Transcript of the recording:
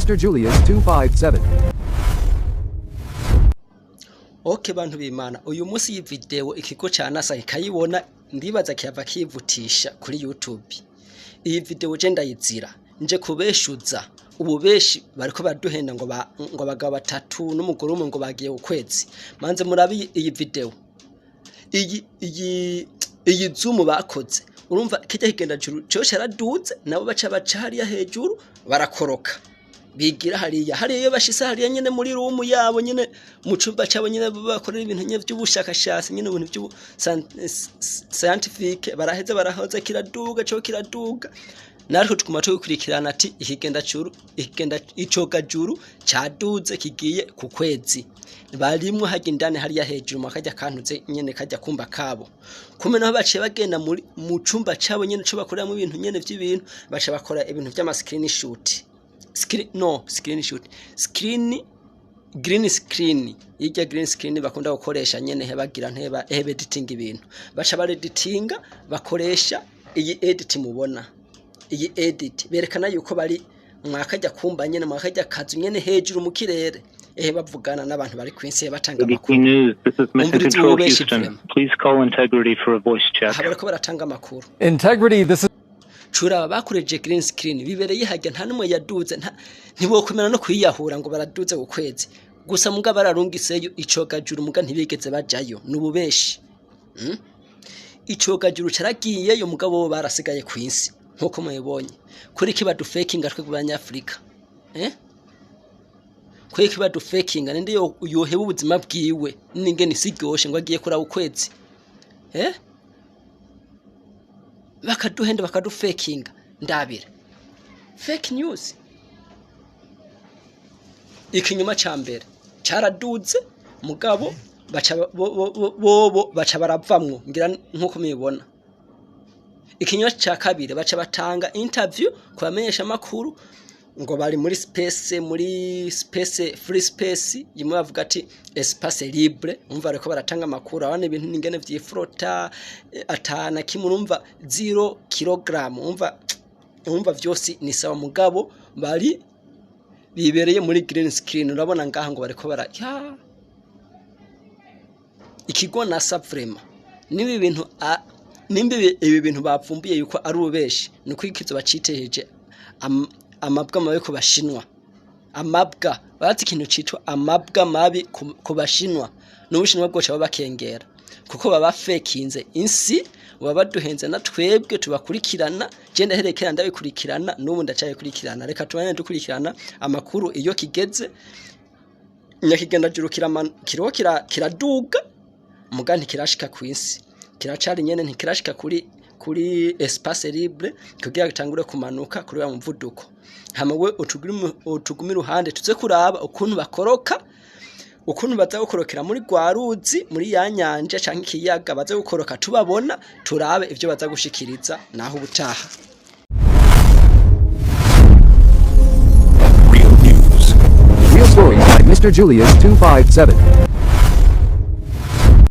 Mr. Julius 257. Okay bantu b'Imana, uyu munsi iyi video ikigo ca NASA kikayibona ndibaza kiyava kivutisha kuri YouTube. Iyi video je ndayizira nje kubeshuza ububeshi bariko baduhenda ngo abagabo batatu n'umugore umwe ngo bagiye ukwezi. Manze murabi iyi video. Iyi zoom bakoze. Urumva kijya kigenda juru cyo cyaraduze nabo baca hariya hejuru barakoroka. Bigira hariya bashisa hariya nyene muri room yabo nyene mu cumba cyabo nyene bakorera ibintu nye by'ubushakashatsi nyene ibintu by'ubu scientific baraheza barahoza kiraduga cyo kiraduga nariko tukuma cyo gukurikirana ati ikigenda icoga juru caduze kigiye ku kwezi barimwe hagindane hariya hejuru makajya kantuze nyene kajya kumba kabo kumena baciye bagenda mu cumba cyabo nyene cyo bakorera mu bintu nyene by'ibintu baca bakora ibintu by'ama screenshot green screen ijya green screen bakunda gukoresha nyene hebagira nteba editing ibintu baca bareditinga bakoresha iyi edit mubona iyi edit berekana yuko bari mwakajya kumba nyene mwakajya kazu nyene hejuru mu kirere bavugana n'abantu bari kwinsi batanga amakuru. Please call Integrity for a voice check. Bariko baratanga amakuru. Integrity, this is Chura bakureje green screen bibereye hajya nta numwe yaduze ntibokomera no kwiyahura ngo baraduze ukwezi gusa muga bararungiseyo icoga juru muga ntibigeze bajayo nububeshi icoga juru caragiye yo mugabo bo barasigaye kwinsi nkuko muyibonye kuri kibadu faking atwe kubanyafrika kuri kibadu faking ninde yoheba ubuzima bwiwe ninge nisigyoshe ngo agiye kura ukwezi bakaduhenda bakadufakinga ndabira fake news ikinyuma cyambere cyaraduze mugabo baca baravamwo ngira nkuko mubibona ikinyuma cya kabiri baca batanga interview kubamenyesha makuru ngo bari muri free space yimwe bavuga ati espace libre umva reko baratanga amakuru abane ibintu ningene vyifrota atana kimurumva 0 kilogram umva vyose ni sawa mugabo bari bibereye muri green screen urabona ngaha ngo bareko bara ikigo NASA vrema nibi bintu ibi bintu bapfumbiye yuko ari ubeshi nuko ikizo baciteheje amabwa mabi ku bashinwa amabwa bati ikintu citwa amabwa mabi ku bashinwa n'ubushinwa bwo caba bakengera kuko baba fakinze insi baba duhenze na twebwe tubakurikirana je ndaherekera ndabikurikirana n'ubu ndacaye kurikirana reka tubane dukurikirana amakuru iyo kigeze nyakigenda juru kiraduga muganti kirashika kwinsi kiracari nyene ntikirashika kuri espace libre kugira gitangure kumanuka kuri wa mvuduko hamawe utugumi ruhande tuze kuraba ukuntu bakoroka ukuntu baza gukorokera muri gwaruzi muri ya nyanja canke ikiyaga baza gukoroka tubabona turabe ivyo baza gushikiriza naho ubutaha. Real news. Real stories by Mr. Julius 257.